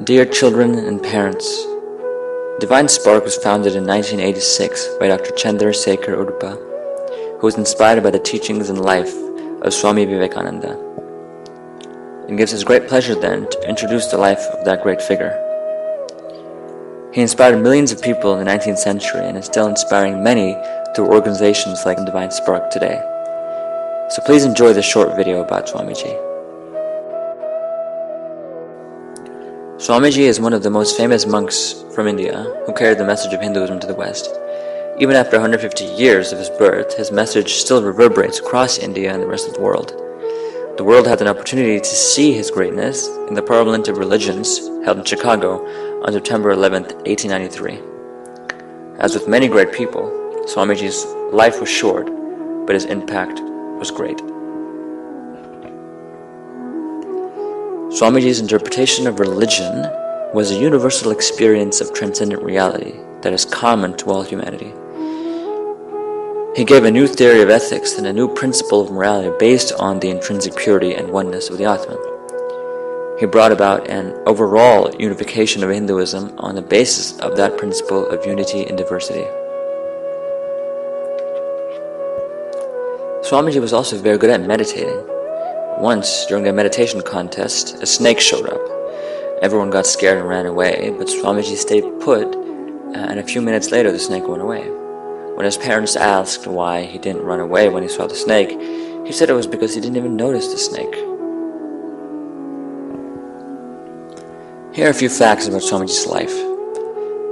Dear children and parents, Divine Spark was founded in 1986 by Dr. Chandrasekhar Udupa, who was inspired by the teachings and life of Swami Vivekananda. It gives us great pleasure then to introduce the life of that great figure. He inspired millions of people in the 19th century and is still inspiring many through organizations like Divine Spark today. So please enjoy this short video about Swamiji. Swamiji is one of the most famous monks from India who carried the message of Hinduism to the West. Even after 150 years of his birth, his message still reverberates across India and the rest of the world. The world had an opportunity to see his greatness in the Parliament of Religions held in Chicago on September 11, 1893. As with many great people, Swamiji's life was short, but his impact was great. Swamiji's interpretation of religion was a universal experience of transcendent reality that is common to all humanity. He gave a new theory of ethics and a new principle of morality based on the intrinsic purity and oneness of the Atman. He brought about an overall unification of Hinduism on the basis of that principle of unity and diversity. Swamiji was also very good at meditating. Once, during a meditation contest, a snake showed up. Everyone got scared and ran away, but Swamiji stayed put, and a few minutes later the snake went away. When his parents asked why he didn't run away when he saw the snake, he said it was because he didn't even notice the snake. Here are a few facts about Swamiji's life.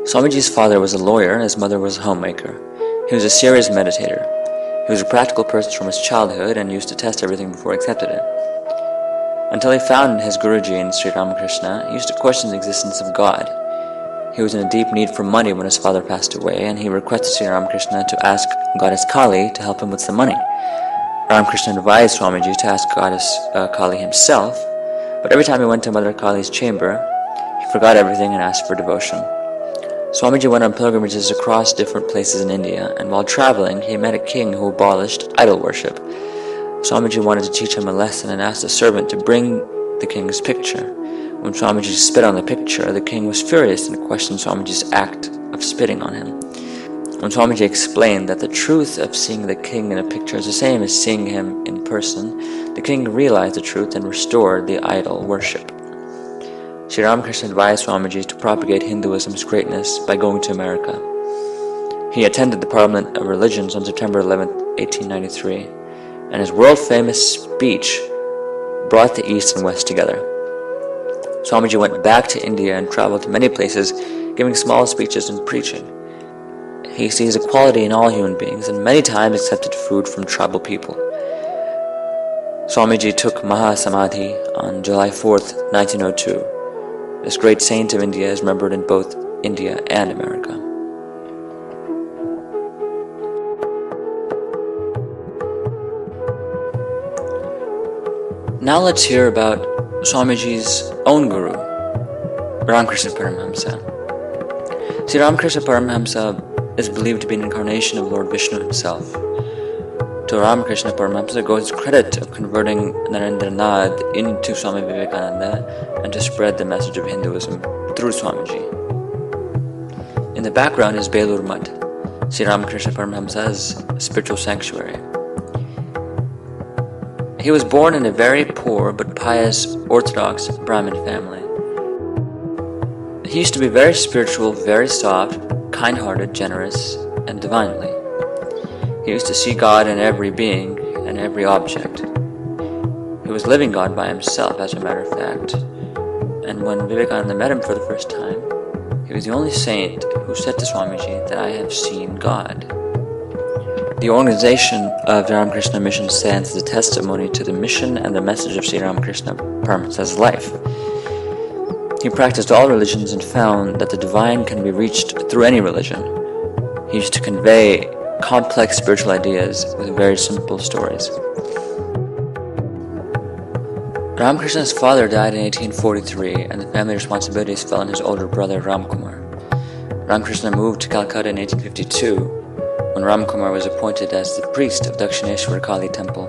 Swamiji's father was a lawyer and his mother was a homemaker. He was a serious meditator. He was a practical person from his childhood and used to test everything before he accepted it. Until he found his Guruji in Sri Ramakrishna, he used to question the existence of God. He was in a deep need for money when his father passed away, and he requested Sri Ramakrishna to ask Goddess Kali to help him with some money. Ramakrishna advised Swamiji to ask Goddess Kali himself, but every time he went to Mother Kali's chamber, he forgot everything and asked for devotion. Swamiji went on pilgrimages across different places in India, and while traveling, he met a king who abolished idol worship. Swamiji wanted to teach him a lesson and asked a servant to bring the king's picture. When Swamiji spit on the picture, the king was furious and questioned Swamiji's act of spitting on him. When Swamiji explained that the truth of seeing the king in a picture is the same as seeing him in person, the king realized the truth and restored the idol worship. Sri Ramakrishna advised Swamiji to propagate Hinduism's greatness by going to America. He attended the Parliament of Religions on September 11, 1893, and his world-famous speech brought the East and West together. Swamiji went back to India and traveled to many places, giving small speeches and preaching. He sees equality in all human beings and many times accepted food from tribal people. Swamiji took Maha Samadhi on July 4th, 1902. This great saint of India is remembered in both India and America. Now let's hear about Swamiji's own guru, Ramakrishna Paramahamsa. See, Ramakrishna Paramahamsa is believed to be an incarnation of Lord Vishnu himself. To Ramakrishna Paramahamsa goes credit of converting Narendranath into Swami Vivekananda and to spread the message of Hinduism through Swamiji. In the background is Belur Mutt, Sri Ramakrishna Paramahamsa's spiritual sanctuary. He was born in a very poor but pious Orthodox Brahmin family. He used to be very spiritual, very soft, kind-hearted, generous, and divinely. He used to see God in every being and every object. He was living God by himself, as a matter of fact. And when Vivekananda met him for the first time, he was the only saint who said to Swamiji that I have seen God. The organization of the Ramakrishna Mission stands as a testimony to the mission and the message of Sri Ramakrishna Paramahamsa's life. He practiced all religions and found that the divine can be reached through any religion. He used to convey complex spiritual ideas with very simple stories. Ramakrishna's father died in 1843 and the family responsibilities fell on his older brother Ramkumar. Ramakrishna moved to Calcutta in 1852 when Ramkumar was appointed as the priest of Dakshineshwar Kali temple.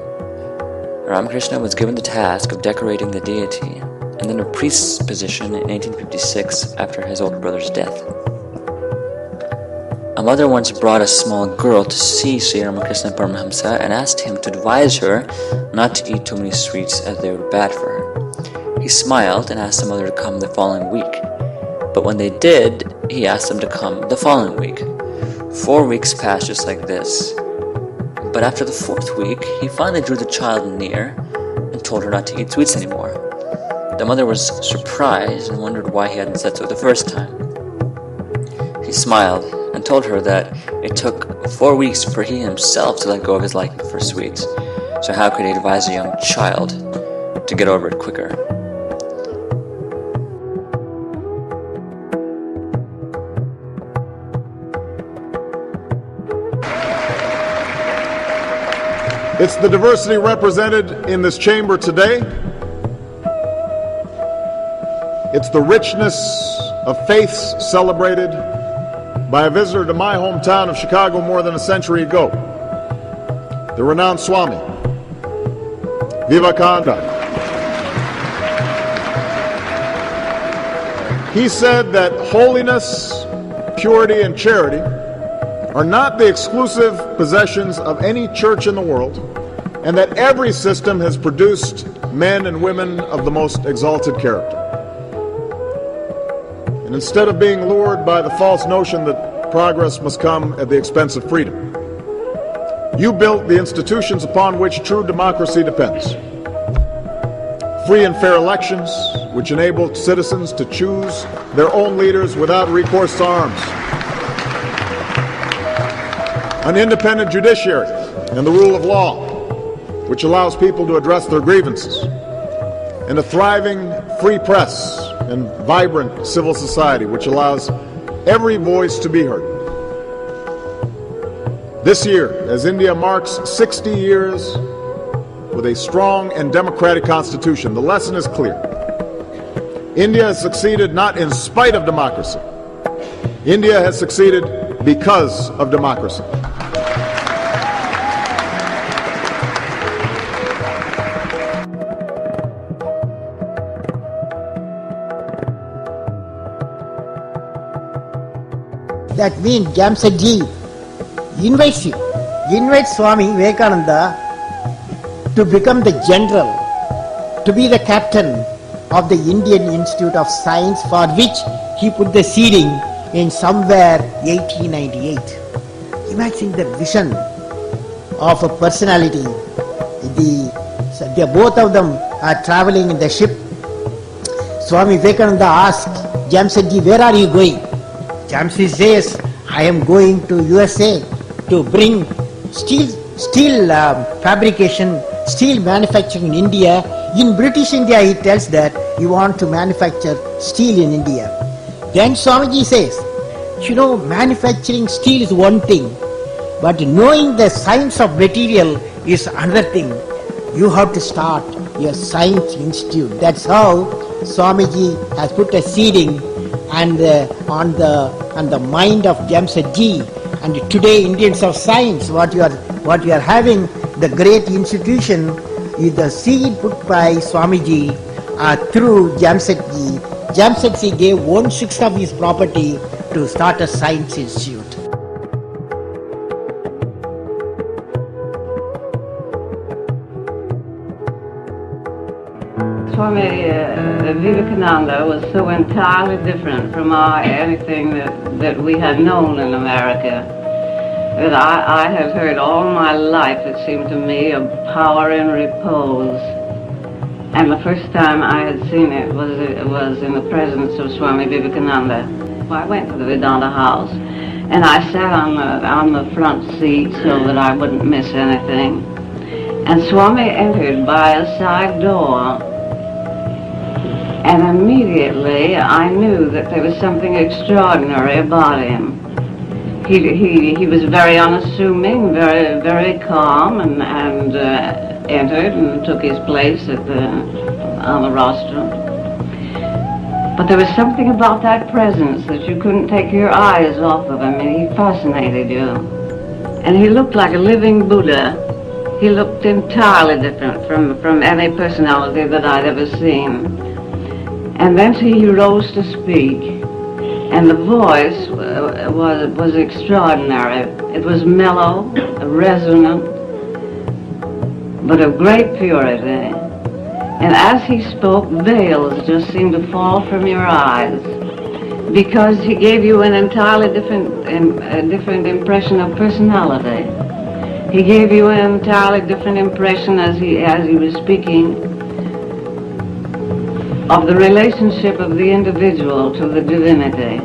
Ramakrishna was given the task of decorating the deity and then a priest's position in 1856 after his older brother's death. A mother once brought a small girl to see Sri Ramakrishna Paramahamsa and asked him to advise her not to eat too many sweets as they were bad for her. He smiled and asked the mother to come the following week. But when they did, he asked them to come the following week. 4 weeks passed just like this. But after the 4th week, he finally drew the child near and told her not to eat sweets anymore. The mother was surprised and wondered why he hadn't said so the first time. He smiled and told her that it took 4 weeks for he himself to let go of his liking for sweets, so how could he advise a young child to get over it quicker? It's the diversity represented in this chamber today. It's the richness of faiths celebrated by a visitor to my hometown of Chicago more than a century ago, the renowned Swami, Vivekananda. He said that holiness, purity, and charity are not the exclusive possessions of any church in the world, and that every system has produced men and women of the most exalted character. And instead of being lured by the false notion that progress must come at the expense of freedom, you built the institutions upon which true democracy depends. Free and fair elections, which enabled citizens to choose their own leaders without recourse to arms. An independent judiciary and the rule of law, which allows people to address their grievances. And a thriving free press and vibrant civil society, which allows every voice to be heard. This year, as India marks 60 years with a strong and democratic constitution, the lesson is clear. India has succeeded not in spite of democracy. India has succeeded because of democracy. That means Jamsetji invites Swami Vivekananda to become the general, to be the captain of the Indian Institute of Science, for which he put the seeding in somewhere 1898. Imagine the vision of a personality. Both of them are traveling in the ship. Swami Vivekananda asked Jamsetji, "Where are you going?" Jamsetji says, "I am going to USA to bring steel fabrication, steel manufacturing in India." In British India, he tells that he wants to manufacture steel in India. Then Swamiji says, manufacturing steel is one thing, but knowing the science of material is another thing. You have to start your science institute. That's how Swamiji has put a seeding and on the mind of Jamsetji. And today, Indians of Science, what you are having, the great institution, is the seed put by Swamiji through Jamsetji. Jamsetji gave 1/6 of his property to start a science institute. Swami Vivekananda was so entirely different from anything that we had known in America, that I had heard all my life, it seemed to me, of power and repose. And the first time I had seen it was in the presence of Swami Vivekananda. I went to the Vedanta house, and I sat on the front seat so that I wouldn't miss anything. And Swami entered by a side door. And immediately I knew that there was something extraordinary about him. He was very unassuming, very, very calm, and entered and took his place on the rostrum. But there was something about that presence that you couldn't take your eyes off of him, and he fascinated you. And he looked like a living Buddha. He looked entirely different from any personality that I'd ever seen. And then he rose to speak, and the voice was extraordinary. It was mellow, resonant, but of great purity. And as he spoke, veils just seemed to fall from your eyes, because he gave you an entirely different impression of personality. He gave you an entirely different impression as he was speaking of the relationship of the individual to the divinity.